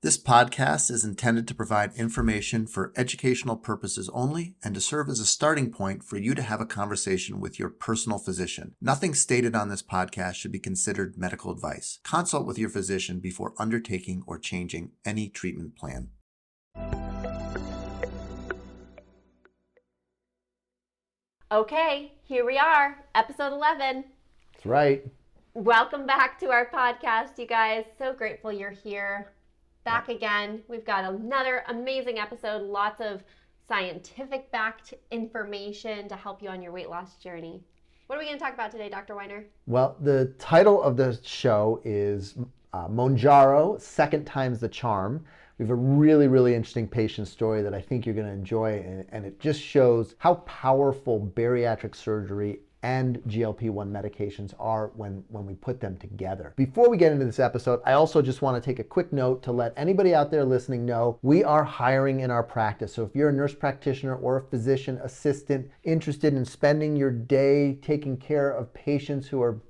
This podcast is intended to provide information for educational purposes only and to serve as a starting point for you to have a conversation with your personal physician. Nothing stated on this podcast should be considered medical advice. Consult with your physician before undertaking or changing any treatment plan. Okay, here we are, episode 11. That's right. Welcome back to our podcast, you guys. So grateful you're here. Back again. We've got another amazing episode, lots of scientific backed information to help you on your weight loss journey. What are we going to talk about today, Dr. Weiner? Well, the title of the show is Mounjaro, Second Time's the Charm. We have a really, really interesting patient story that I think you're going to enjoy, and it just shows how powerful bariatric surgery and GLP-1 medications are when we put them together. Before we get into this episode, I also just want to take a quick note to let anybody out there listening know we are hiring in our practice. So if you're a nurse practitioner or a physician assistant interested in spending your day taking care of patients who are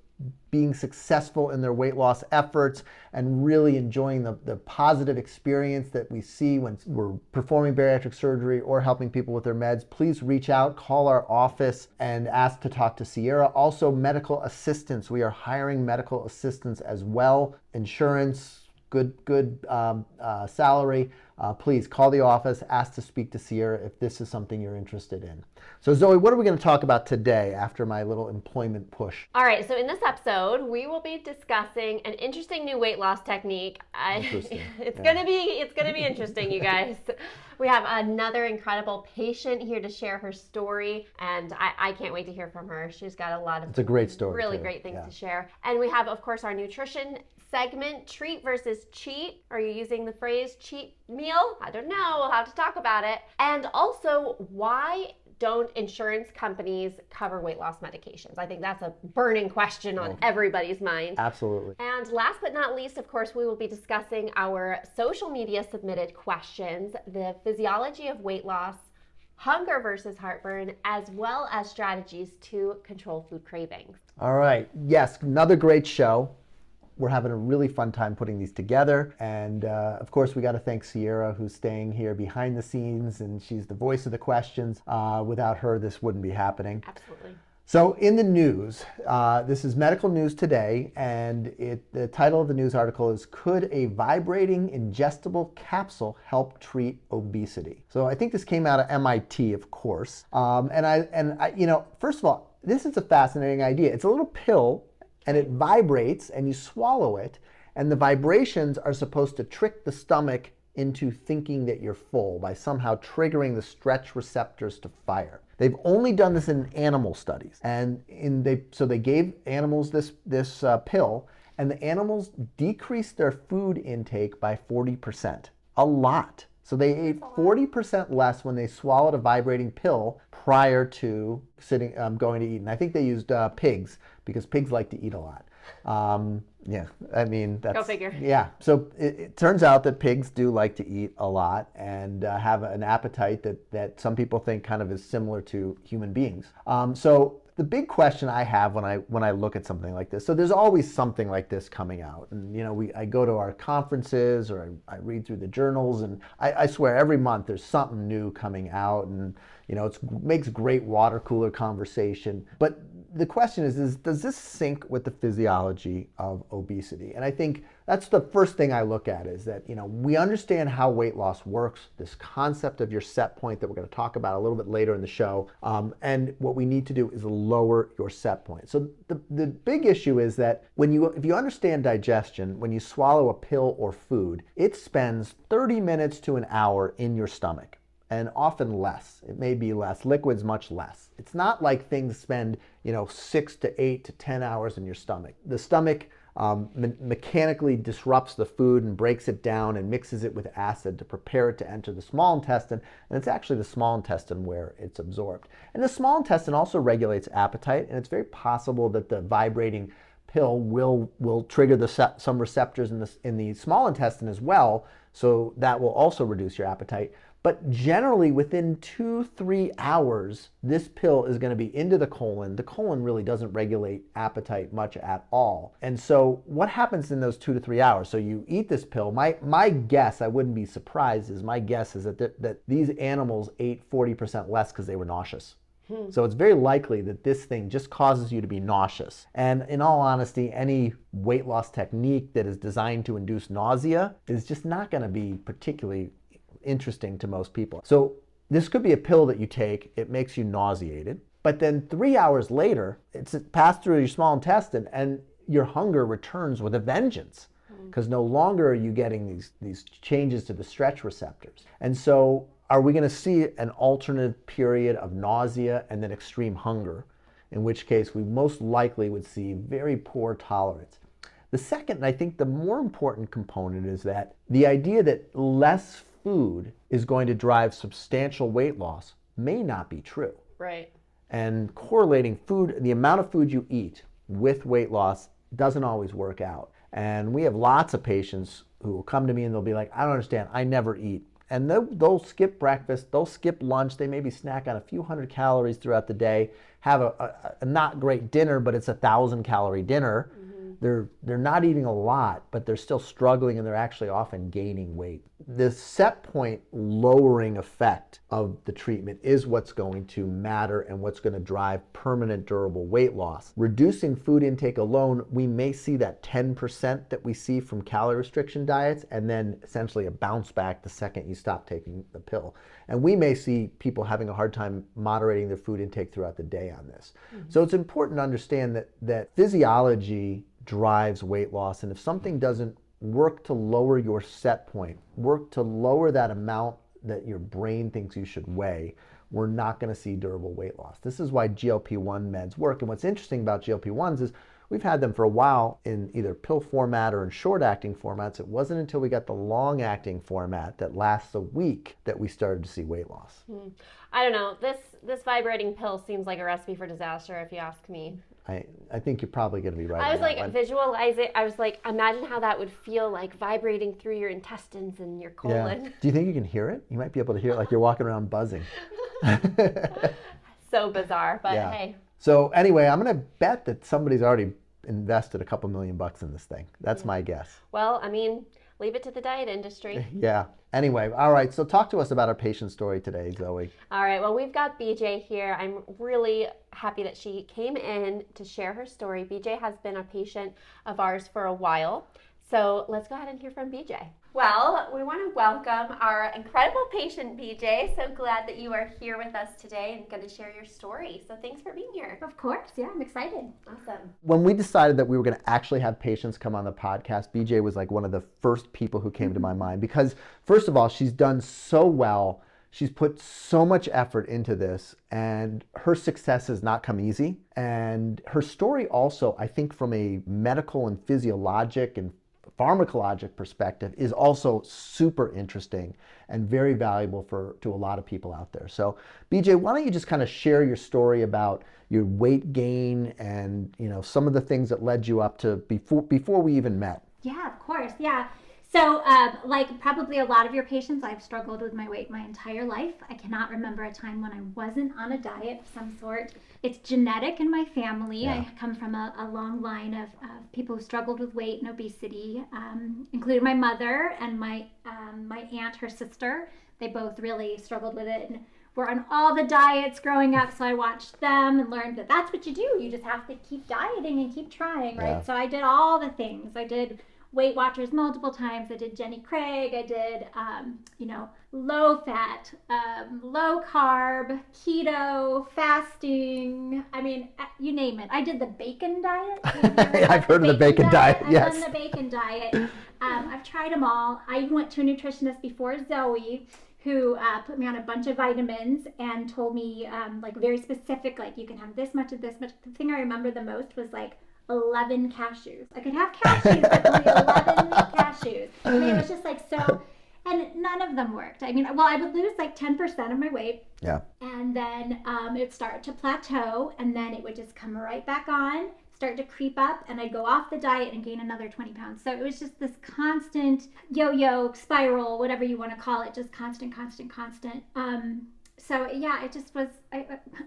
being successful in their weight loss efforts and really enjoying the positive experience that we see when we're performing bariatric surgery or helping people with their meds, please reach out, call our office and ask to talk to Sierra. Also, medical assistants. We are hiring medical assistants as well. Insurance, good salary. Please call the office, ask to speak to Sierra if this is something you're interested in. So Zoe, what are we going to talk about today after my little employment push? All right, so in this episode, we will be discussing an interesting new weight loss technique. It's going to be interesting, you guys. We have another incredible patient here to share her story, and I can't wait to hear from her. She's got a lot of It's a great story, really too. Great things to share. And we have, of course, our nutrition segment, treat versus cheat. Are you using the phrase cheat meal? I don't know. We'll have to talk about it. And also, why don't insurance companies cover weight loss medications? I think that's a burning question on everybody's mind. Absolutely. And last but not least, of course, we will be discussing our social media submitted questions, the physiology of weight loss, hunger versus heartburn, as well as strategies to control food cravings. All right. Yes, another great show. We're having a really fun time putting these together. And of course, we got to thank Sierra, who's staying here behind the scenes, and she's the voice of the questions. Without her, this wouldn't be happening. Absolutely. So in the news, this is Medical News Today, and the title of the news article is, Could a Vibrating Ingestible Capsule Help Treat Obesity? So I think this came out of MIT, of course. And I, you know, first of all, this is a fascinating idea. It's a little pill, and it vibrates, and you swallow it, and the vibrations are supposed to trick the stomach into thinking that you're full by somehow triggering the stretch receptors to fire. They've only done this in animal studies, and so they gave animals this pill, and the animals decreased their food intake by 40%. A lot. So they ate 40% less when they swallowed a vibrating pill prior to going to eat. And I think they used pigs, because pigs like to eat a lot. Yeah, I mean, that's... Go figure. Yeah, so it turns out that pigs do like to eat a lot and have an appetite that some people think kind of is similar to human beings. So the big question I have when I look at something like this, so there's always something like this coming out, and you know, I go to our conferences or I read through the journals, and I swear every month there's something new coming out, and you know, it makes great water cooler conversation. But the question is, does this sync with the physiology of obesity? And I think that's the first thing I look at, is that, you know, we understand how weight loss works, this concept of your set point that we're going to talk about a little bit later in the show. And what we need to do is lower your set point. So the big issue is that if you understand digestion, when you swallow a pill or food, it spends 30 minutes to an hour in your stomach. And often less. It may be less. Liquids much less. It's not like things spend, you know, 6 to 8 to 10 hours in your stomach. The stomach mechanically disrupts the food and breaks it down and mixes it with acid to prepare it to enter the small intestine. And it's actually the small intestine where it's absorbed. And the small intestine also regulates appetite, and it's very possible that the vibrating pill will trigger some receptors in the small intestine as well, so that will also reduce your appetite. But generally within 2-3 hours, this pill is going to be into the colon. The colon really doesn't regulate appetite much at all. And so what happens in those 2 to 3 hours? So you eat this pill. My guess, I wouldn't be surprised, is my guess is that these animals ate 40% less because they were nauseous. So it's very likely that this thing just causes you to be nauseous. And in all honesty, any weight loss technique that is designed to induce nausea is just not going to be particularly interesting to most people. So this could be a pill that you take, it makes you nauseated, but then 3 hours later, it's passed through your small intestine and your hunger returns with a vengeance, because no longer are you getting these changes to the stretch receptors. And so are we going to see an alternate period of nausea and then extreme hunger, in which case we most likely would see very poor tolerance. The second, and I think the more important component, is that the idea that less food is going to drive substantial weight loss may not be true. Right. And correlating food, the amount of food you eat with weight loss doesn't always work out. And we have lots of patients who will come to me and they'll be like, I don't understand, I never eat. And they'll skip breakfast, they'll skip lunch, they maybe snack on a few hundred calories throughout the day, have a not great dinner, but it's a 1,000-calorie dinner. They're not eating a lot, but they're still struggling and they're actually often gaining weight. The set point lowering effect of the treatment is what's going to matter and what's going to drive permanent durable weight loss. Reducing food intake alone, we may see that 10% that we see from calorie restriction diets and then essentially a bounce back the second you stop taking the pill. And we may see people having a hard time moderating their food intake throughout the day on this. So it's important to understand that physiology drives weight loss, and if something doesn't work to lower your set point, work to lower that amount that your brain thinks you should weigh, we're not going to see durable weight loss. This is why GLP-1 meds work. And what's interesting about GLP-1s is we've had them for a while in either pill format or in short-acting formats. It wasn't until we got the long-acting format that lasts a week that we started to see weight loss. I don't know. This vibrating pill seems like a recipe for disaster, if you ask me. I think you're probably going to be right. I was like, visualize it. I was like, imagine how that would feel, like vibrating through your intestines and your colon. Yeah. Do you think you can hear it? You might be able to hear it like you're walking around buzzing. So bizarre, but Yeah. hey. So anyway, I'm going to bet that somebody's already invested a couple $1 million in this thing. That's my guess. Well, I mean, leave it to the diet industry. Yeah. Anyway, all right. So talk to us about our patient story today, Zoe. All right. Well, we've got BJ here. I'm really happy that she came in to share her story. BJ has been a patient of ours for a while. So let's go ahead and hear from BJ. Well, we want to welcome our incredible patient, BJ. So glad that you are here with us today and going to share your story. So thanks for being here. Of course, yeah, I'm excited. Awesome. When we decided that we were going to actually have patients come on the podcast, BJ was like one of the first people who came to my mind because, first of all, she's done so well. She's put so much effort into this, and her success has not come easy. And her story also, I think, from a medical and physiologic and pharmacologic perspective, is also super interesting and very valuable to a lot of people out there. So BJ, why don't you just kind of share your story about your weight gain and some of the things that led you up to before we even met? Yeah, of course, yeah. So like probably a lot of your patients, I've struggled with my weight my entire life. I cannot remember a time when I wasn't on a diet of some sort. It's genetic in my family. Yeah. I come from a long line of people who struggled with weight and obesity, including my mother and my aunt, her sister. They both really struggled with it and were on all the diets growing up. So I watched them and learned that that's what you do. You just have to keep dieting and keep trying, right? Yeah. So I did all the things. I did Weight Watchers multiple times. I did Jenny Craig. I did, low fat, low carb, keto, fasting. I mean, you name it. I did the bacon diet. I've heard of the bacon diet. Yes. I've done the bacon diet. I've tried them all. I went to a nutritionist before Zoe, who put me on a bunch of vitamins and told me very specific, like you can have this much of this much. The thing I remember the most was like 11 cashews. I could have cashews, but only 11 cashews. I mean, it was just like so, and none of them worked. I mean, well, I would lose like 10% of my weight. Yeah. And then it started to plateau, and then it would just come right back on, start to creep up, and I'd go off the diet and gain another 20 pounds. So it was just this constant yo-yo spiral, whatever you want to call it, just constant. So yeah, it just was,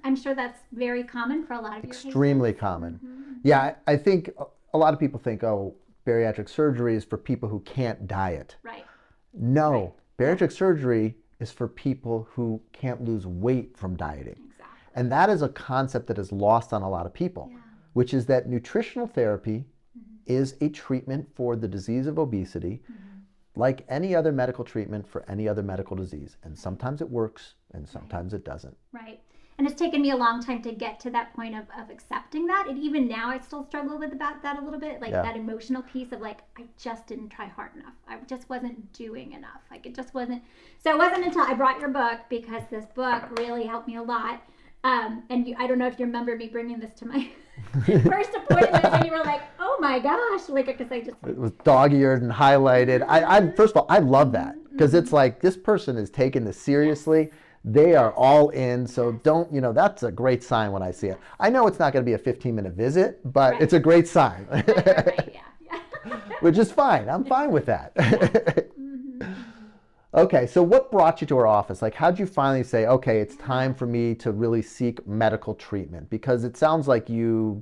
I'm sure that's very common for a lot of your Extremely patients. common. Yeah, I think a lot of people think, oh, bariatric surgery is for people who can't diet. Right. No, bariatric surgery is for people who can't lose weight from dieting. Exactly. And that is a concept that is lost on a lot of people, which is that nutritional therapy is a treatment for the disease of obesity, like any other medical treatment for any other medical disease. And sometimes it works and sometimes it doesn't. Right. And it's taken me a long time to get to that point of accepting that. And even now I still struggle with about that a little bit, like that emotional piece of like, I just didn't try hard enough. I just wasn't doing enough. Like it just wasn't. So it wasn't until I brought your book, because this book really helped me a lot. And I don't know if you remember me bringing this to my first appointment, and you were like, "Oh my gosh!" Like, because I just it was dog-eared and highlighted. I first of all, I love that, because it's like this person is taking this seriously. They are all in. So don't, that's a great sign when I see it. I know it's not going to be a 15-minute visit, but it's a great sign. Right, yeah. Which is fine. I'm fine with that. Okay, so what brought you to our office? Like, how'd you finally say, okay, it's time for me to really seek medical treatment? Because it sounds like you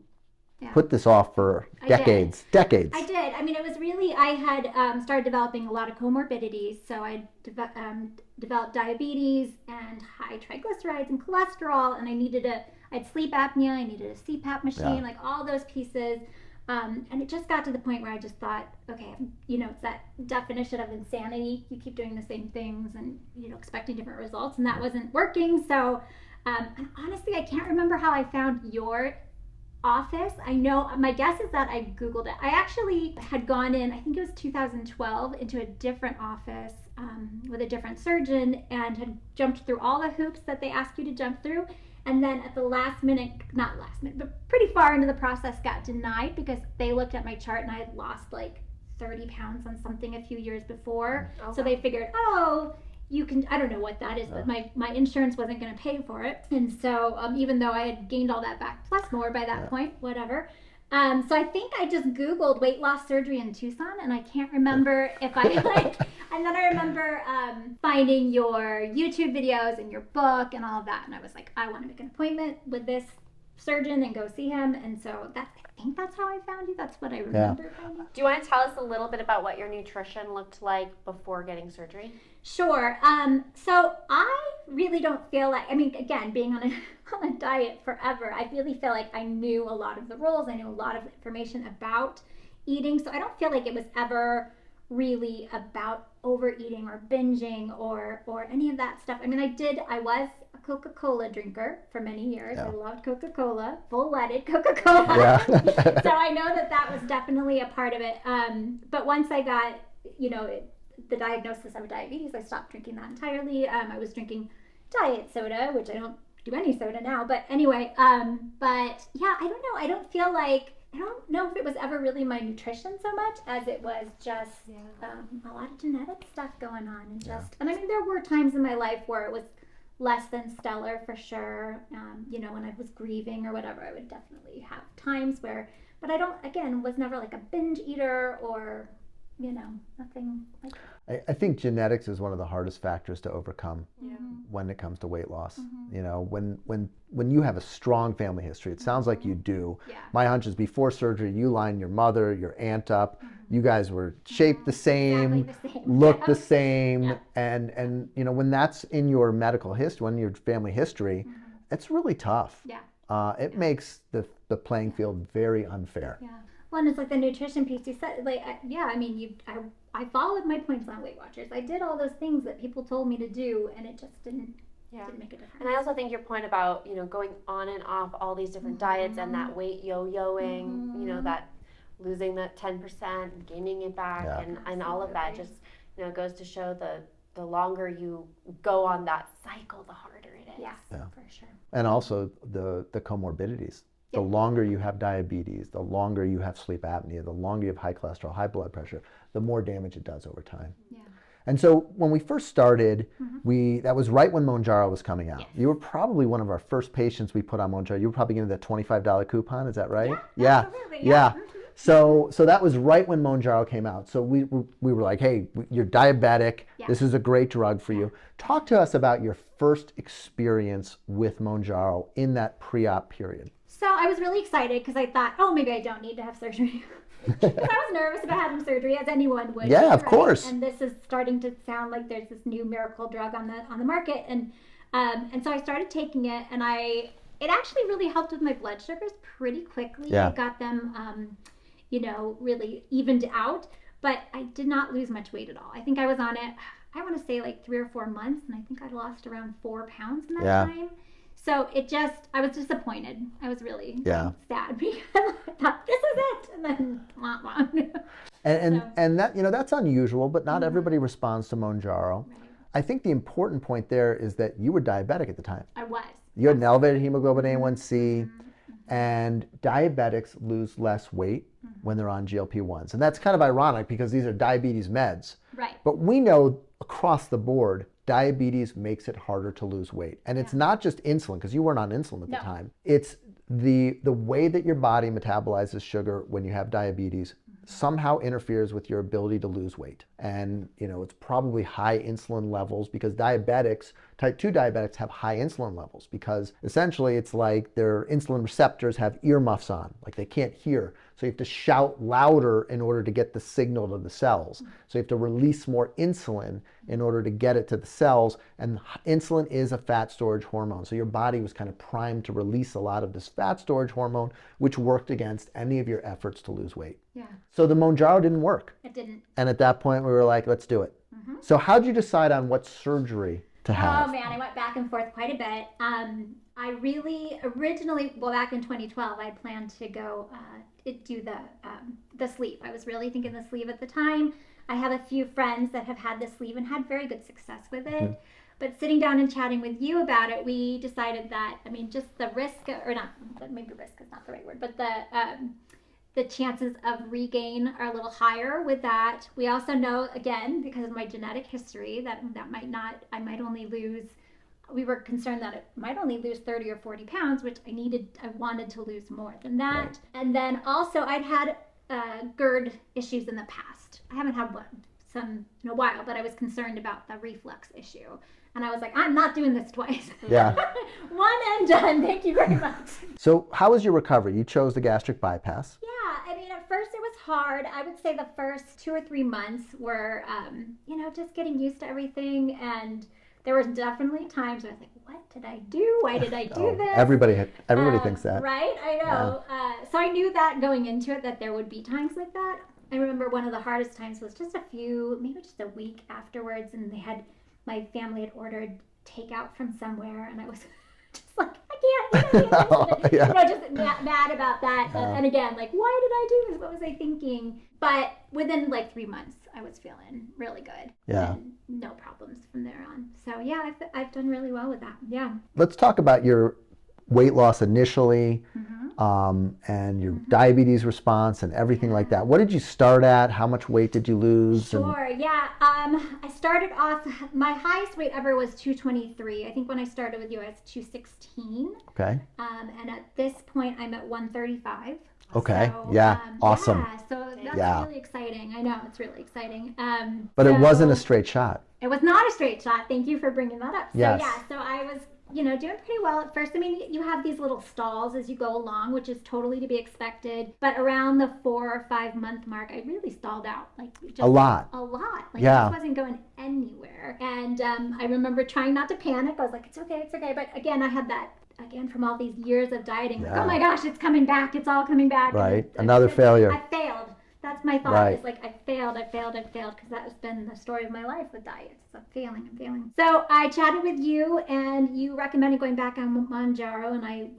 put this off for decades. I did. I mean, it was really, I had started developing a lot of comorbidities. So I developed diabetes and high triglycerides and cholesterol, and I had sleep apnea, I needed a CPAP machine, like all those pieces. And it just got to the point where I just thought, okay, it's that definition of insanity. You keep doing the same things and, expecting different results, and that wasn't working. So, and honestly, I can't remember how I found your office. I know, my guess is that I Googled it. I actually had gone in, I think it was 2012, into a different office with a different surgeon, and had jumped through all the hoops that they ask you to jump through. And then at the last minute, not last minute, but pretty far into the process, got denied because they looked at my chart and I had lost like 30 pounds on something a few years before. Oh, so they figured, you can, I don't know what that is, but my insurance wasn't going to pay for it. And so even though I had gained all that back plus more by that point, whatever. So I think I just Googled weight loss surgery in Tucson, and I can't remember if I and then I remember finding your YouTube videos and your book and all of that. And I was like, I want to make an appointment with this surgeon and go see him. And so I think that's how I found you. That's what I remember finding. Do you want to tell us a little bit about what your nutrition looked like before getting surgery? Sure. So I really don't feel like, again, being on a diet forever, I really feel like I knew a lot of the rules. I knew a lot of information about eating. So I don't feel like it was ever really about overeating or binging or any of that stuff. I was a Coca-Cola drinker for many years. I loved Coca-Cola, full-leaded Coca-Cola. So I know that was definitely a part of it. But once I got, the diagnosis of diabetes, I stopped drinking that entirely. I was drinking diet soda, which I don't do any soda now. But anyway, but yeah, I don't know. I don't know if it was ever really my nutrition so much as it was just a lot of genetic stuff going on. And there were times in my life where it was less than stellar for sure. When I was grieving or whatever, I would definitely have times where, but was never like a binge eater or, nothing like that. I think genetics is one of the hardest factors to overcome when it comes to weight loss. When you have a strong family history, it sounds like you do. My hunch is before surgery, you lined your mother, your aunt up. You guys were shaped the same, exactly the same. Looked the same. And when that's in your medical history, in your family history, it's really tough. It makes the playing field very unfair. Well, and it's like the nutrition piece you said, I followed my points on Weight Watchers. I did all those things that people told me to do, and it just didn't make a difference. And I also think your point about, going on and off all these different diets and that weight yo-yoing, that losing that 10%, gaining it back, and all of that just, goes to show the longer you go on that cycle, the harder it is. Yeah, for sure. And also the comorbidities. The longer you have diabetes, the longer you have sleep apnea, the longer you have high cholesterol, high blood pressure, the more damage it does over time. And so when we first started, that was right when Mounjaro was coming out. Yes. You were probably one of our first patients we put on Mounjaro. You were probably getting that $25 coupon, is that right? Yeah. Absolutely, yeah. So that was right when Mounjaro came out. So we were like, hey, you're diabetic. Yeah. This is a great drug for you. Talk to us about your first experience with Mounjaro in that pre-op period. So I was really excited because I thought, oh, maybe I don't need to have surgery. Because I was nervous about having surgery, as anyone would. Yeah, of course. And this is starting to sound like there's this new miracle drug on the market, and so I started taking it, and it actually really helped with my blood sugars pretty quickly. Yeah. I got them, really evened out, but I did not lose much weight at all. I think I was on it, I want to say like 3 or 4 months, and I think I lost around 4 pounds in that time. So I was disappointed. I was really sad because I thought, this is it. And then, wah, wah. And that, that's unusual, but not everybody responds to Mounjaro. Right. I think the important point there is that you were diabetic at the time. I was. You had an elevated hemoglobin A1C, and diabetics lose less weight when they're on GLP-1s. And that's kind of ironic because these are diabetes meds. Right. But we know across the board, diabetes makes it harder to lose weight. And it's not just insulin, because you weren't on insulin at the time. It's the way that your body metabolizes sugar when you have diabetes somehow interferes with your ability to lose weight. And, it's probably high insulin levels because type 2 diabetics have high insulin levels because essentially it's like their insulin receptors have earmuffs on, like they can't hear. So you have to shout louder in order to get the signal to the cells. So you have to release more insulin in order to get it to the cells. And insulin is a fat storage hormone. So your body was kind of primed to release a lot of this fat storage hormone, which worked against any of your efforts to lose weight. Yeah. So the Mounjaro didn't work. It didn't. And at that point, we were like, let's do it. So how'd you decide on what surgery to have? Oh man, I went back and forth quite a bit. I really originally, back in 2012, I planned to go do the sleeve. I was really thinking the sleeve at the time. I have a few friends that have had the sleeve and had very good success with it. But sitting down and chatting with you about it, we decided that, just the risk, or not, maybe risk is not the right word, but the chances of regain are a little higher with that. We also know, again, because of my genetic history, that I might only lose, we were concerned that it might only lose 30 or 40 pounds, which I wanted to lose more than that. Right. And then also I'd had GERD issues in the past. I haven't had some in a while, but I was concerned about the reflux issue. And I was like, I'm not doing this twice. Yeah. One and done. Thank you very much. So how was your recovery? You chose the gastric bypass. Yeah. At first it was hard. I would say the first 2 or 3 months were, just getting used to everything. And there were definitely times where I was like, what did I do? Why did I do this? Everybody thinks that. Right? I know. Yeah. So I knew that going into it, that there would be times like that. I remember one of the hardest times was just maybe just a week afterwards, and my family had ordered takeout from somewhere, and I was just like, I can't. Just mad about that. And again, like, why did I do this? What was I thinking? But within 3 months, I was feeling really good. Yeah. And no problems from there on. So yeah, I've done really well with that. Yeah. Let's talk about your weight loss initially, and your diabetes response and everything like that. What did you start at? How much weight did you lose? Sure, yeah. I started off, my highest weight ever was 223. I think when I started with you, I was 216. Okay. And at this point, I'm at 135. Okay. So, awesome. Yeah, so that's really exciting. I know, it's really exciting. But it wasn't a straight shot. It was not a straight shot. Thank you for bringing that up. So yes. So I was doing pretty well at first. You have these little stalls as you go along, which is totally to be expected. But around the 4 or 5 month mark, I really stalled out. A lot. I just wasn't going anywhere. And I remember trying not to panic. I was like, it's okay. But again, I had that, from all these years of dieting. Like, oh my gosh, it's coming back. It's all coming back. Right. Another failure. I failed. That's my thought. Right. It's like, I failed, because that has been the story of my life with diets. I'm failing. So I chatted with you, and you recommended going back on Mounjaro, and I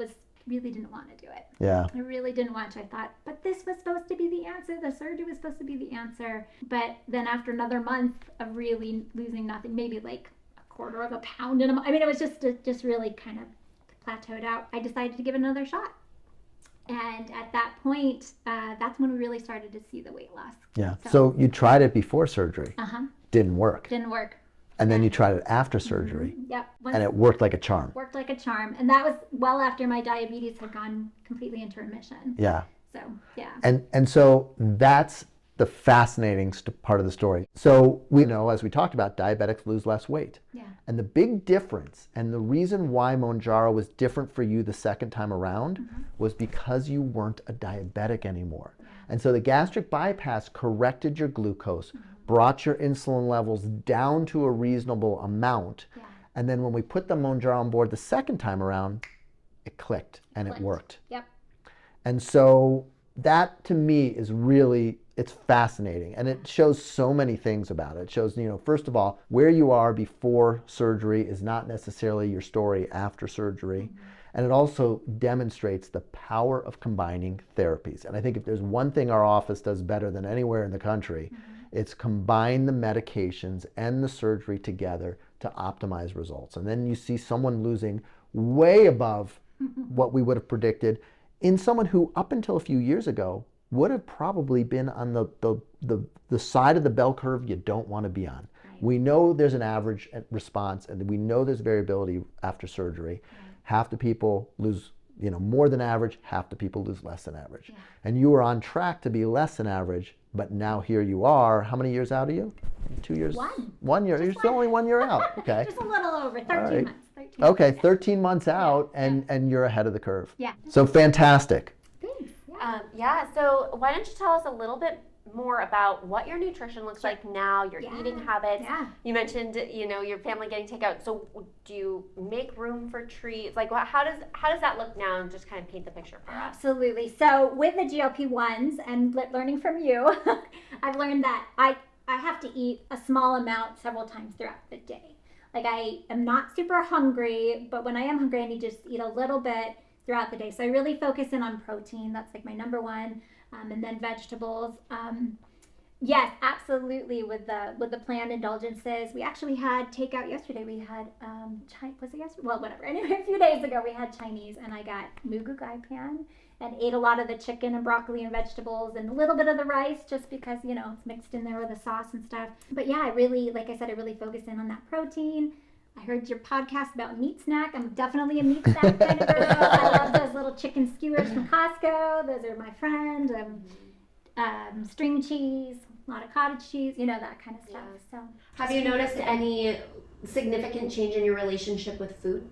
really didn't want to do it. Yeah. I really didn't want to. I thought, but this was supposed to be the answer. The surgery was supposed to be the answer. But then after another month of really losing nothing, maybe like a quarter of a pound in a month. It was just really kind of plateaued out. I decided to give it another shot. And at that point, that's when we really started to see the weight loss. Yeah. So you tried it before surgery. didn't work. Didn't work. And then you tried it after surgery. Yep. And it worked like a charm. Worked like a charm. And that was well after my diabetes had gone completely into remission. Yeah. So, yeah. And so that's the fascinating part of the story. So we know, as we talked about, diabetics lose less weight. Yeah. And the big difference, and the reason why Mounjaro was different for you the second time around, was because you weren't a diabetic anymore. Yeah. And so the gastric bypass corrected your glucose, brought your insulin levels down to a reasonable amount. Yeah. And then when we put the Mounjaro on board the second time around, it clicked and it worked. Yep. And so that to me is really, it's fascinating. And it shows so many things about it. It shows, first of all, where you are before surgery is not necessarily your story after surgery. And it also demonstrates the power of combining therapies. And I think if there's one thing our office does better than anywhere in the country, it's combine the medications and the surgery together to optimize results. And then you see someone losing way above what we would have predicted in someone who, up until a few years ago, would have probably been on the side of the bell curve you don't want to be on. Right. We know there's an average response, and we know there's variability after surgery. Right. Half the people lose more than average, half the people lose less than average. Yeah. And you were on track to be less than average, but now here you are. How many years out are you? 2 years? 1 year. You're still only 1 year out. Okay. Just a little over, 13 months. 13 okay, months. 13 months out, and you're ahead of the curve. Yeah. So fantastic. Thanks. Yeah, so why don't you tell us a little bit more about what your nutrition looks like now, your eating habits. Yeah. You mentioned, your family getting takeout. So do you make room for treats? Like, how does that look now? And just kind of paint the picture for us. Absolutely. So with the GLP-1s and learning from you, I've learned that I have to eat a small amount several times throughout the day. Like, I am not super hungry, but when I am hungry, I need to just eat a little bit throughout the day. So I really focus in on protein. That's like my number one. And then vegetables. Yes, absolutely. With the planned indulgences, we actually had takeout yesterday. We had was it yesterday? Well, whatever. Anyway, a few days ago we had Chinese, and I got mugu gai pan and ate a lot of the chicken and broccoli and vegetables and a little bit of the rice, just because it's mixed in there with the sauce and stuff. But yeah, I really, like I said, I really focus in on that protein. I heard your podcast about meat snack. I'm definitely a meat snack kind of girl. I love those little chicken skewers from Costco. Those are my friend. String cheese, a lot of cottage cheese, that kind of stuff. So, have you noticed any significant change in your relationship with food?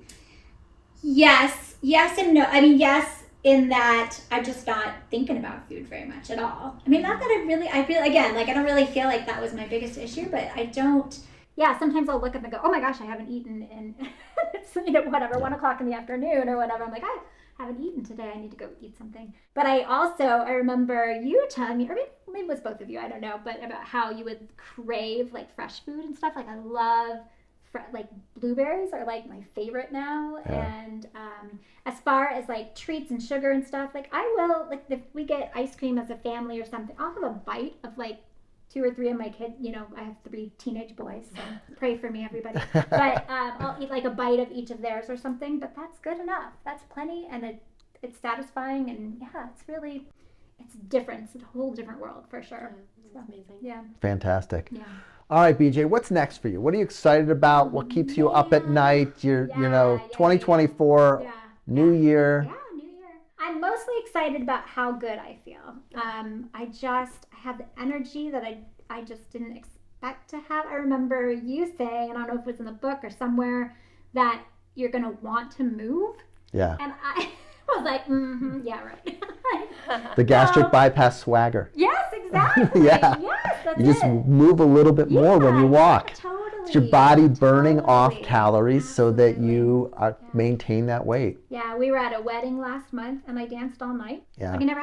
Yes and no. I mean, yes, in that I'm just not thinking about food very much at all. I mean, not that I feel, again, like I don't really feel like that was my biggest issue, but I don't. Yeah, sometimes I'll look up and go, oh my gosh, I haven't eaten in, it's, 1 o'clock in the afternoon or whatever. I'm like, I haven't eaten today. I need to go eat something. But I remember you telling me, or maybe it was both of you, I don't know, but about how you would crave like fresh food and stuff. Like, I love like blueberries are like my favorite now. Yeah. And as far as like treats and sugar and stuff, like I will, like if we get ice cream as a family or something, I'll have a bite of like 2 or 3 of my kids, I have 3 teenage boys, so pray for me, everybody. But I'll eat like a bite of each of theirs or something, but that's good enough. That's plenty, and it's satisfying, and yeah, it's different. It's a whole different world for sure. That's amazing. Yeah. Fantastic. Yeah. All right, BJ, what's next for you? What are you excited about? What keeps you up at night? 2024, New Year. Yeah, New Year. I'm mostly excited about how good I feel. I have the energy that I just didn't expect to have. I remember you saying, and I don't know if it was in the book or somewhere, that you're going to want to move. Yeah. And I was like, yeah, right. The gastric bypass swagger. Yes, exactly. Yeah. Yes, that's you just move a little bit more when you walk. Yeah, totally. It's your body burning off calories so that you maintain that weight. Yeah, we were at a wedding last month and I danced all night. Yeah. Like I never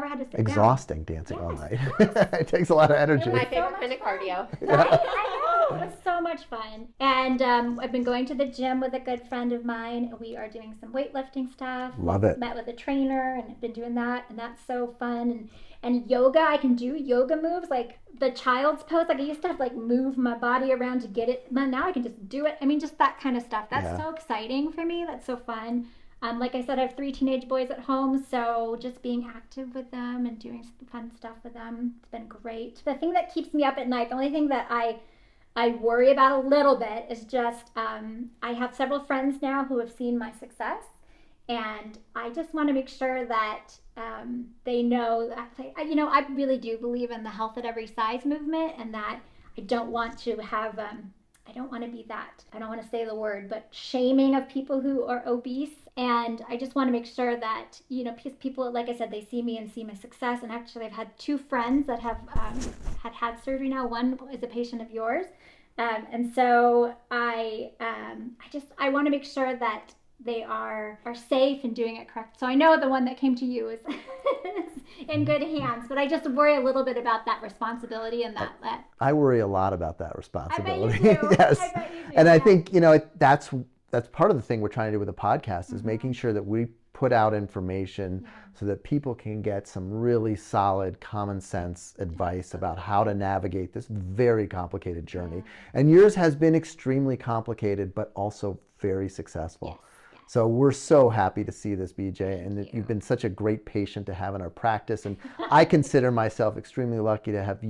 had to sit Exhausting down. dancing all night. It takes a lot of energy. My favorite kind of cardio. Right? I know. It was so much fun. And I've been going to the gym with a good friend of mine. We are doing some weightlifting stuff. Love it. Met with a trainer and have been doing that, and that's so fun. And yoga, I can do yoga moves like the child's pose. Like I used to have to like move my body around to get it. But now I can just do it. I mean, just that kind of stuff. That's so exciting for me. That's so fun. Like I said, I have 3 teenage boys at home, so just being active with them and doing fun stuff with them, it's been great. The thing that keeps me up at night, the only thing that I I worry about a little bit is just I have several friends now who have seen my success, and I just want to make sure that they know that, I really do believe in the health at every size movement, and that I don't want to have I don't want to be that, I don't want to say the word, but shaming of people who are obese. And I just want to make sure that, people, like I said, they see me and see my success. And actually, I've had 2 friends that have had surgery now. One is a patient of yours. And so I want to make sure that they are safe and doing it correct. So I know the one that came to you is in good hands, but I just worry a little bit about that responsibility and that. I worry a lot about that responsibility. I bet you do. Yes. I bet you do. And I think, that's part of the thing we're trying to do with the podcast is making sure that we put out information so that people can get some really solid common sense advice about how to navigate this very complicated journey. And yours has been extremely complicated, but also very successful. So we're so happy to see this, BJ, and that you've been such a great patient to have in our practice. And I consider myself extremely lucky to have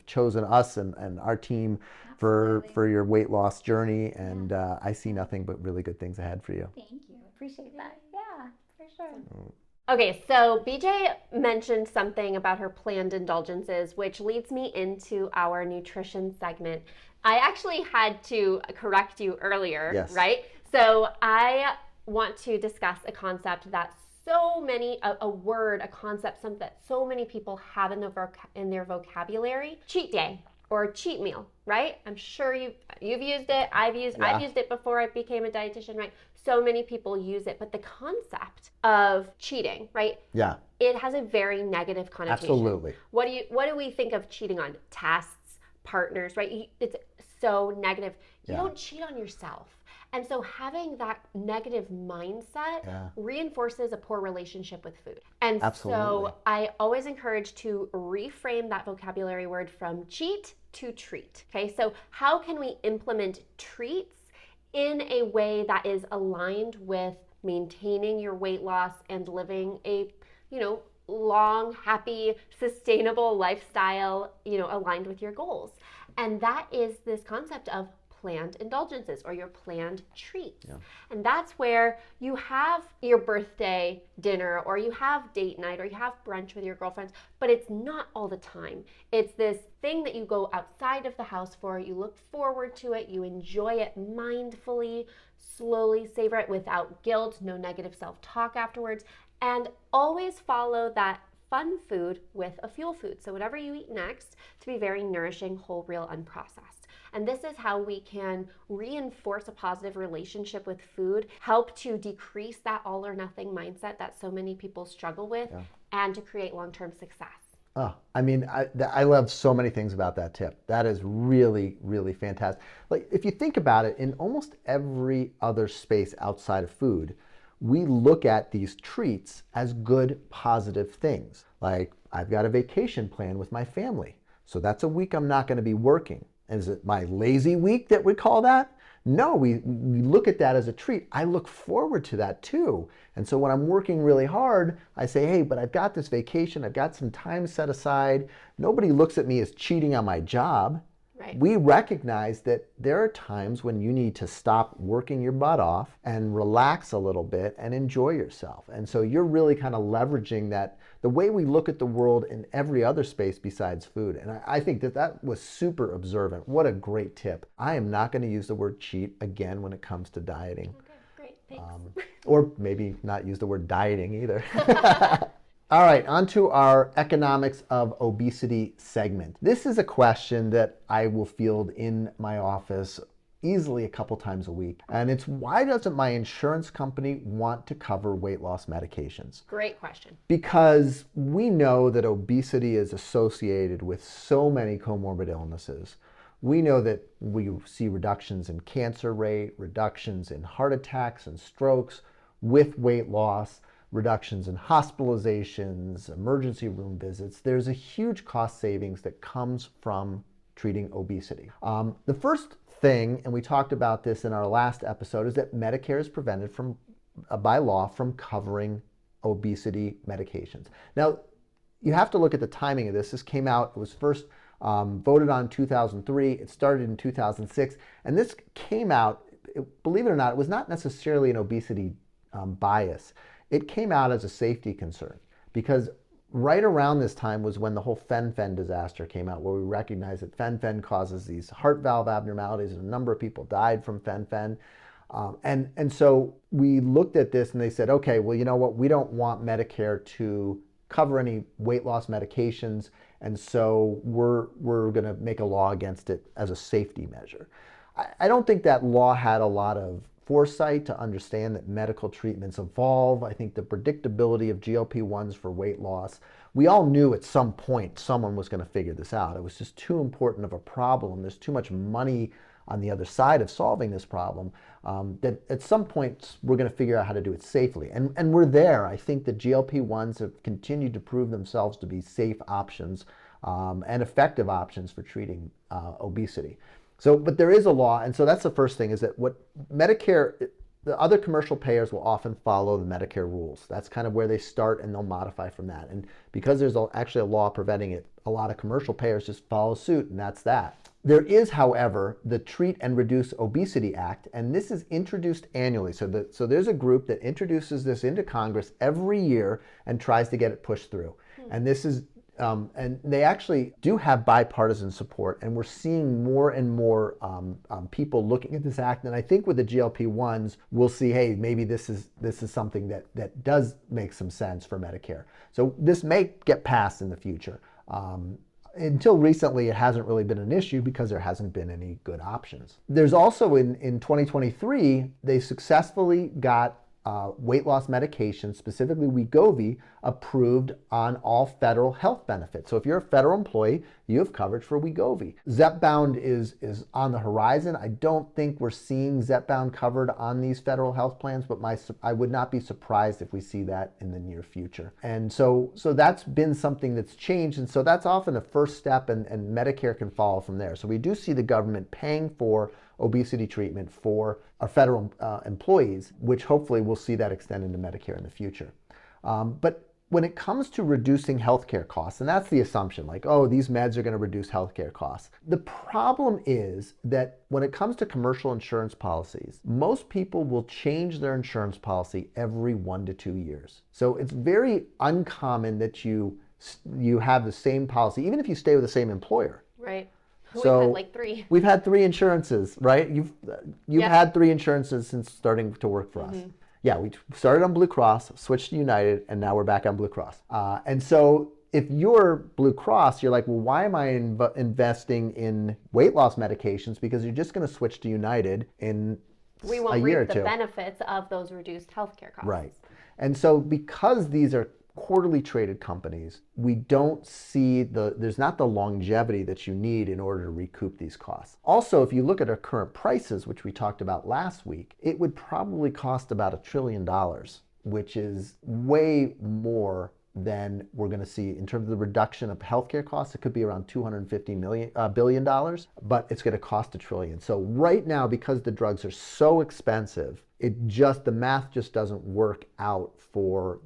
chosen us and our team for your weight loss journey. And I see nothing but really good things ahead for you. Thank you. Appreciate that. Yeah, for sure. Okay, so BJ mentioned something about her planned indulgences, which leads me into our nutrition segment. I actually had to correct you earlier, right? So I want to discuss a concept that a concept, something that so many people have in their vocabulary: cheat day or cheat meal, right? I'm sure you've used it. I've used it before I became a dietitian, right? So many people use it, but the concept of cheating, right? Yeah. It has a very negative connotation. Absolutely. What do we think of cheating on? Tests, partners, right? It's so negative. You don't cheat on yourself. And so having that negative mindset reinforces a poor relationship with food. And so I always encourage to reframe that vocabulary word from cheat to treat. Okay, so how can we implement treats in a way that is aligned with maintaining your weight loss and living a, long, happy, sustainable lifestyle, aligned with your goals? And that is this concept of planned indulgences or your planned treats. And that's where you have your birthday dinner or you have date night or you have brunch with your girlfriends, but it's not all the time. It's this thing that you go outside of the house for, you look forward to it, you enjoy it mindfully, slowly savor it without guilt, no negative self-talk afterwards, and always follow that fun food with a fuel food. So whatever you eat next, to be very nourishing, whole, real, unprocessed. And this is how we can reinforce a positive relationship with food, help to decrease that all or nothing mindset that so many people struggle with, and to create long-term success. Oh, I love so many things about that tip. That is really, really fantastic. Like, if you think about it, in almost every other space outside of food, we look at these treats as good, positive things. Like, I've got a vacation plan with my family, so that's a week I'm not going to be working. Is it my lazy week that we call that? No, we look at that as a treat. I look forward to that too. And so when I'm working really hard, I say, hey, but I've got this vacation. I've got some time set aside. Nobody looks at me as cheating on my job. Right. We recognize that there are times when you need to stop working your butt off and relax a little bit and enjoy yourself. And so you're really kind of leveraging that, the way we look at the world in every other space besides food. And I think that was super observant. What a great tip. I am not going to use the word cheat again when it comes to dieting. Okay, great, thanks. Or maybe not use the word dieting either. All right, on to our Economics of Obesity segment. This is a question that I will field in my office easily a couple times a week. And it's, why doesn't my insurance company want to cover weight loss medications? Great question. Because we know that obesity is associated with so many comorbid illnesses. We know that we see reductions in cancer rate, reductions in heart attacks and strokes with weight loss, reductions in hospitalizations, emergency room visits. There's a huge cost savings that comes from treating obesity. The first thing, and we talked about this in our last episode, is that Medicare is prevented by law from covering obesity medications. Now, you have to look at the timing of this. This came out, it was first voted on in 2003. It started in 2006. And this came out, believe it or not, it was not necessarily an obesity bias. It came out as a safety concern because right around this time was when the whole fen-phen disaster came out, where we recognized that fen-phen causes these heart valve abnormalities, and a number of people died from fen-phen. And so we looked at this and they said, okay, well, you know what? We don't want Medicare to cover any weight loss medications, and so we're going to make a law against it as a safety measure. I don't think that law had a lot of foresight to understand that medical treatments evolve. I think the predictability of GLP-1s for weight loss, we all knew at some point someone was going to figure this out. It was just too important of a problem. There's too much money on the other side of solving this problem, that at some point we're going to figure out how to do it safely. And we're there. I think the GLP-1s have continued to prove themselves to be safe options and effective options for treating obesity. So, but there is a law, and so that's the first thing, is that what Medicare, the other commercial payers will often follow the Medicare rules. That's kind of where they start, and they'll modify from that. And because there's actually a law preventing it, a lot of commercial payers just follow suit, and that's that. There is, however, the Treat and Reduce Obesity Act, and this is introduced annually. So there's a group that introduces this into Congress every year and tries to get it pushed through. And this is, and they actually do have bipartisan support, and we're seeing more and more people looking at this act. And I think with the GLP-1s, we'll see, hey, maybe this is something that does make some sense for Medicare. So this may get passed in the future. Until recently, it hasn't really been an issue because there hasn't been any good options. There's also in 2023, they successfully got weight loss medication, specifically Wegovy, approved on all federal health benefits. So if you're a federal employee, you have coverage for Wegovy. Zepbound is on the horizon. I don't think we're seeing Zepbound covered on these federal health plans, but I would not be surprised if we see that in the near future. And so that's been something that's changed, and so that's often the first step, and Medicare can follow from there. So we do see the government paying for obesity treatment for our federal employees, which hopefully we'll see that extend into Medicare in the future. But when it comes to reducing healthcare costs, and that's the assumption, like, oh, these meds are going to reduce healthcare costs. The problem is that when it comes to commercial insurance policies, most people will change their insurance policy every 1 to 2 years. So it's very uncommon that you have the same policy, even if you stay with the same employer. Right. So we've had like 3. We've had 3 insurances, right? You've Yep. had 3 insurances since starting to work for us. Yeah, we started on Blue Cross, switched to United, and now we're back on Blue Cross. And so if you're Blue Cross, you're like, well, why am I investing in weight loss medications? Because you're just going to switch to United in We a won't year or reap two. the benefits of those reduced healthcare costs. Right. And so because these are quarterly traded companies, we don't see there's not the longevity that you need in order to recoup these costs. Also, if you look at our current prices, which we talked about last week, it would probably cost about $1 trillion, which is way more than we're going to see in terms of the reduction of healthcare costs. It could be around $250 billion, but it's going to cost $1 trillion. So right now, because the drugs are so expensive, the math just doesn't work out for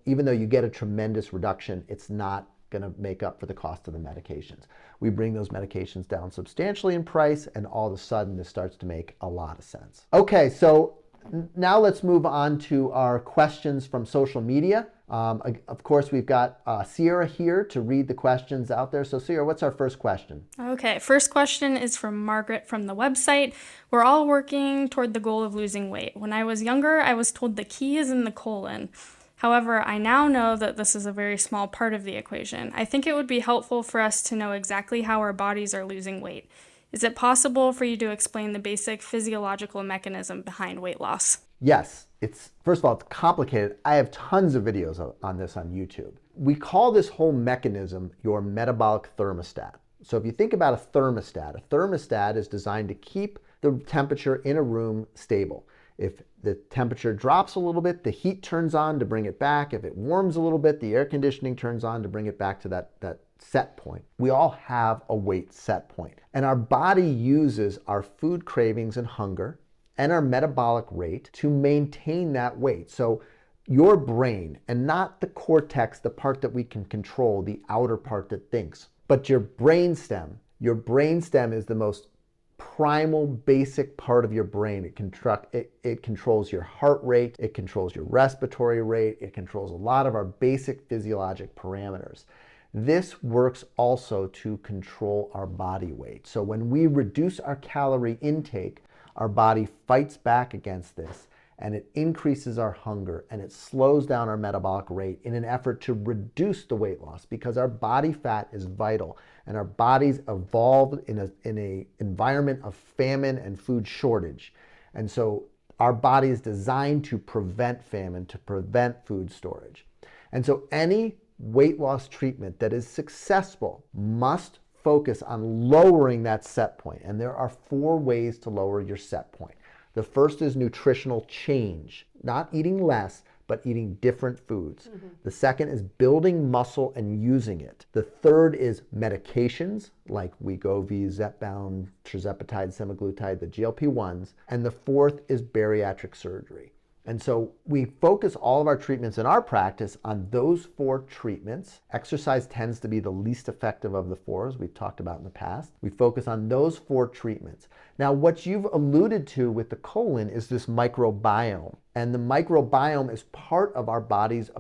even though you get a tremendous reduction, it's not going to make up for the cost of the medications. We bring those medications down substantially in price, and all of a sudden this starts to make a lot of sense. Okay, so now let's move on to our questions from social media. Of course, we've got Sierra here to read the questions out there. So Sierra, what's our first question? Okay, first question is from Margaret from the website. We're all working toward the goal of losing weight. When I was younger, I was told the key is in the colon. However, I now know that this is a very small part of the equation. I think it would be helpful for us to know exactly how our bodies are losing weight. Is it possible for you to explain the basic physiological mechanism behind weight loss? Yes. First of all, it's complicated. I have tons of videos on this on YouTube. We call this whole mechanism your metabolic thermostat. So if you think about a thermostat is designed to keep the temperature in a room stable. If the temperature drops a little bit, the heat turns on to bring it back. If it warms a little bit, the air conditioning turns on to bring it back to that set point. We all have a weight set point. And our body uses our food cravings and hunger and our metabolic rate to maintain that weight. So your brain, and not the cortex, the part that we can control, the outer part that thinks, But your brainstem is the most primal, basic part of your brain. It controls your heart rate, it controls your respiratory rate, it controls a lot of our basic physiologic parameters. This works also to control our body weight. So when we reduce our calorie intake, our body fights back against this, and it increases our hunger, and it slows down our metabolic rate in an effort to reduce the weight loss, because our body fat is vital, and our bodies evolved in a environment of famine and food shortage. And so our body is designed to prevent famine, to prevent food storage. And so any weight loss treatment that is successful must focus on lowering that set point. And there are 4 ways to lower your set point. The first is nutritional change, not eating less, but eating different foods. Mm-hmm. The second is building muscle and using it. The third is medications like Wegovy, Zepbound, tirzepatide, semaglutide, the GLP-1s. And the fourth is bariatric surgery. And so we focus all of our treatments in our practice on those 4 treatments. Exercise tends to be the least effective of the 4, as we've talked about in the past. We focus on those 4 treatments. Now, what you've alluded to with the colon is this microbiome. And the microbiome is part of our body's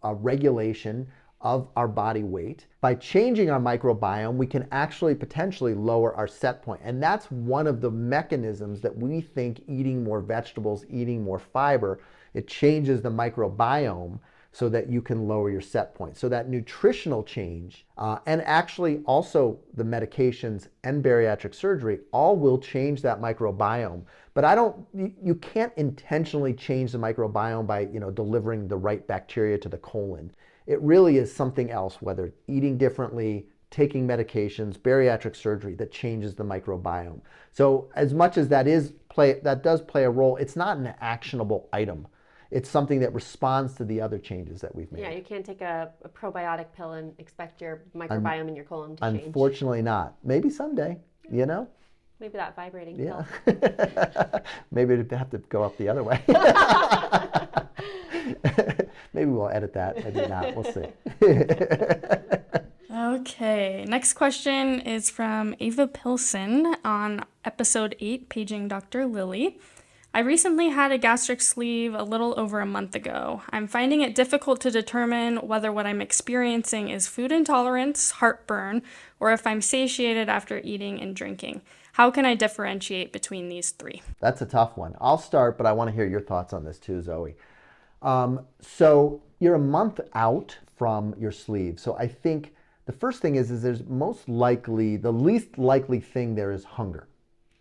regulation of our body weight. By changing our microbiome, we can actually potentially lower our set point. And that's one of the mechanisms that we think eating more vegetables, eating more fiber, it changes the microbiome so that you can lower your set point. So that nutritional change and actually also the medications and bariatric surgery all will change that microbiome. But you can't intentionally change the microbiome by delivering the right bacteria to the colon. It really is something else, whether eating differently, taking medications, bariatric surgery, that changes the microbiome. So as much as that does play a role, it's not an actionable item. It's something that responds to the other changes that we've made. Yeah, you can't take a probiotic pill and expect your microbiome in your colon to change. Unfortunately not. Maybe someday, Maybe that vibrating pill. Maybe it'd have to go up the other way. Maybe we'll edit that, maybe not, we'll see. Okay, next question is from Ava Pilson on episode 8, Paging Dr. Lily. I recently had a gastric sleeve a little over a month ago. I'm finding it difficult to determine whether what I'm experiencing is food intolerance, heartburn, or if I'm satiated after eating and drinking. How can I differentiate between these 3? That's a tough one. I'll start, but I want to hear your thoughts on this too, Zoe. So you're a month out from your sleeve. So I think the first thing is there's the least likely thing there is hunger.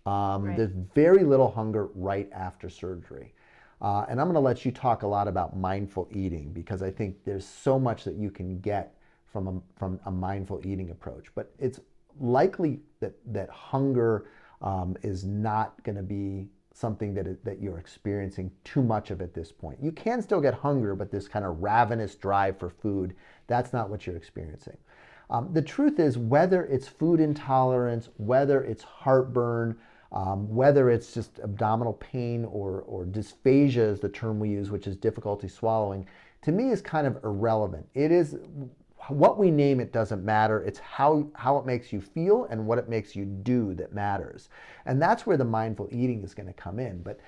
Right. There's very little hunger right after surgery. And I'm going to let you talk a lot about mindful eating, because I think there's so much that you can get from a mindful eating approach. But it's likely that hunger is not going to be something that you're experiencing too much of at this point. You can still get hunger, but this kind of ravenous drive for food, that's not what you're experiencing. The truth is, whether it's food intolerance, whether it's heartburn, whether it's just abdominal pain or dysphagia is the term we use, which is difficulty swallowing, to me is kind of irrelevant. It is what we name it doesn't matter. It's how it makes you feel and what it makes you do that matters. And that's where the mindful eating is going to come in. But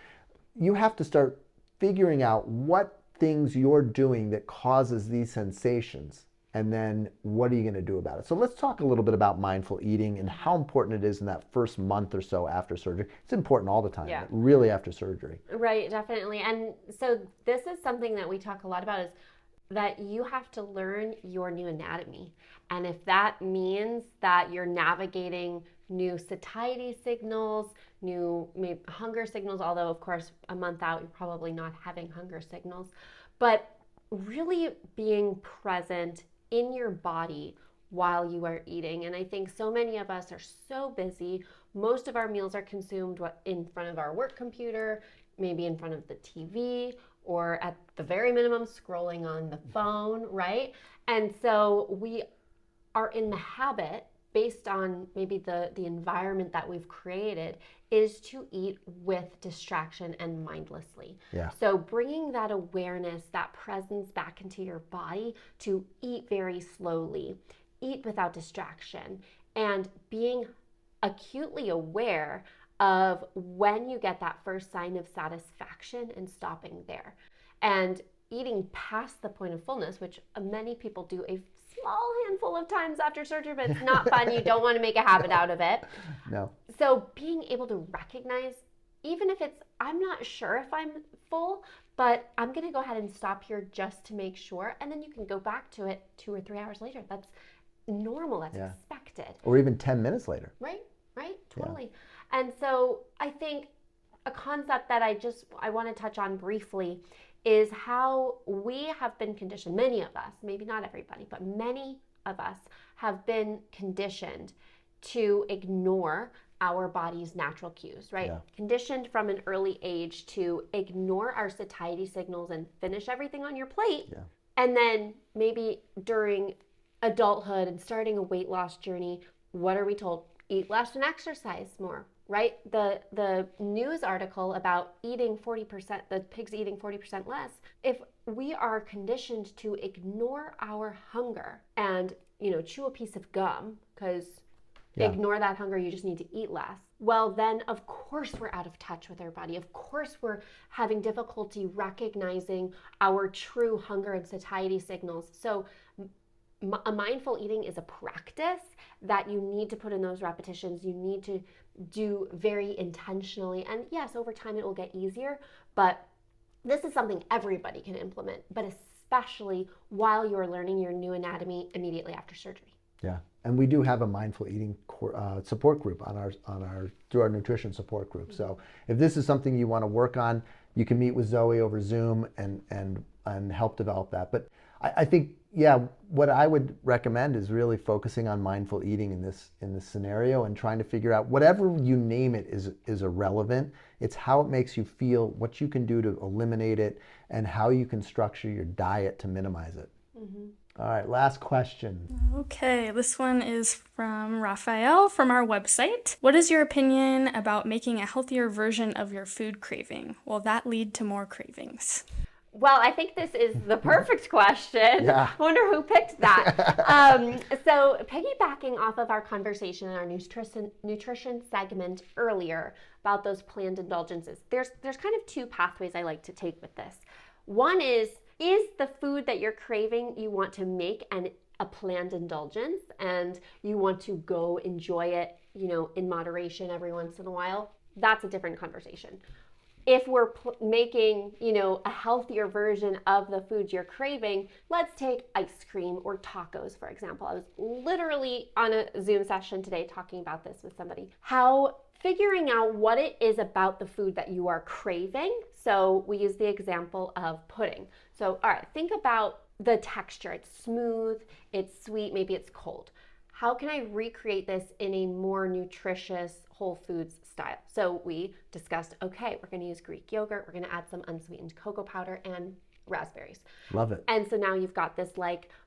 you have to start figuring out what things you're doing that causes these sensations, and then what are you going to do about it? So let's talk a little bit about mindful eating and how important it is in that first month or so after surgery. It's important all the time, yeah. Really after surgery. Right, definitely. And so this is something that we talk a lot about, is that you have to learn your new anatomy. And if that means that you're navigating new satiety signals, new maybe hunger signals, although of course a month out you're probably not having hunger signals, but really being present in your body while you are eating. And I think so many of us are so busy. Most of our meals are consumed in front of our work computer, maybe in front of the TV, or at the very minimum scrolling on the phone, right? And so we are in the habit, based on maybe the environment that we've created, is to eat with distraction and mindlessly. Yeah. So bringing that awareness, that presence back into your body to eat very slowly, eat without distraction, and being acutely aware of when you get that first sign of satisfaction and stopping there. And eating past the point of fullness, which many people do a small handful of times after surgery, but it's not fun. You don't want to make a habit out of it. No. So being able to recognize, even if it's, I'm not sure if I'm full, but I'm going to go ahead and stop here just to make sure. And then you can go back to it 2 or 3 hours later. That's normal. That's expected. Or even 10 minutes later. Right. Totally. Yeah. And so I think a concept that I want to touch on briefly is how we have been conditioned, many of us, maybe not everybody, but many of us have been conditioned to ignore our body's natural cues, right? Yeah. Conditioned from an early age to ignore our satiety signals and finish everything on your plate. Yeah. And then maybe during adulthood and starting a weight loss journey, what are we told? Eat less and exercise more, right? The news article about eating 40%, the pigs eating 40% less. If we are conditioned to ignore our hunger and, chew a piece of gum because ignore that hunger, you just need to eat less. Well, then of course we're out of touch with our body. Of course we're having difficulty recognizing our true hunger and satiety signals. So a mindful eating is a practice that you need to put in those repetitions. You need to do very intentionally. And yes, over time it will get easier, but this is something everybody can implement, but especially while you're learning your new anatomy immediately after surgery. Yeah, and we do have a mindful eating support group through our nutrition support group. So if this is something you want to work on, you can meet with Zoe over Zoom and help develop that. But I think, what I would recommend is really focusing on mindful eating in this scenario and trying to figure out whatever you name it is irrelevant. It's how it makes you feel, what you can do to eliminate it, and how you can structure your diet to minimize it. Mm-hmm. All right, last question. Okay, this one is from Raphael from our website. What is your opinion about making a healthier version of your food craving? Will that lead to more cravings? Well, I think this is the perfect question. Yeah. I wonder who picked that. So piggybacking off of our conversation in our nutrition segment earlier about those planned indulgences, there's kind of 2 pathways I like to take with this. One is the food that you're craving you want to make a planned indulgence and you want to go enjoy it, in moderation every once in a while? That's a different conversation. If we're making, a healthier version of the foods you're craving, let's take ice cream or tacos, for example. I was literally on a Zoom session today talking about this with somebody. How figuring out what it is about the food that you are craving. So we use the example of pudding. So, all right, think about the texture. It's smooth, it's sweet, maybe it's cold. How can I recreate this in a more nutritious whole foods style? So we discussed, okay, we're going to use Greek yogurt. We're going to add some unsweetened cocoa powder and raspberries. Love it. And so now you've got this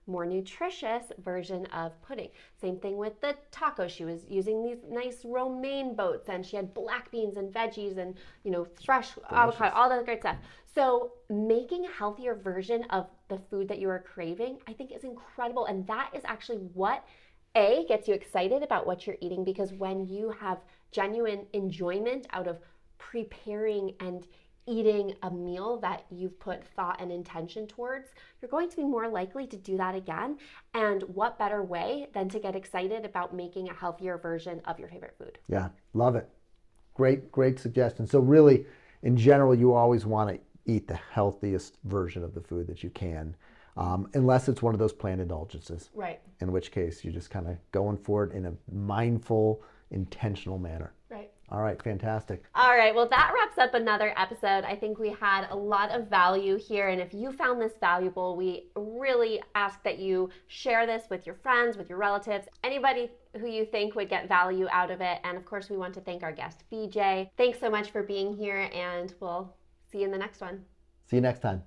more nutritious version of pudding. Same thing with the taco. She was using these nice romaine boats and she had black beans and veggies and, fresh avocado, all that great stuff. So making a healthier version of the food that you are craving, I think is incredible. And that is actually what gets you excited about what you're eating, because when you have genuine enjoyment out of preparing and eating a meal that you've put thought and intention towards, you're going to be more likely to do that again. And what better way than to get excited about making a healthier version of your favorite food? Yeah, love it. Great suggestion. So really, in general, you always want to eat the healthiest version of the food that you can. Unless it's one of those planned indulgences. Right. In which case you're just kind of going for it in a mindful, intentional manner. Right. All right, fantastic. All right, well, that wraps up another episode. I think we had a lot of value here, and if you found this valuable, we really ask that you share this with your friends, with your relatives, anybody who you think would get value out of it. And of course, we want to thank our guest, BJ. Thanks so much for being here, and we'll see you in the next one. See you next time.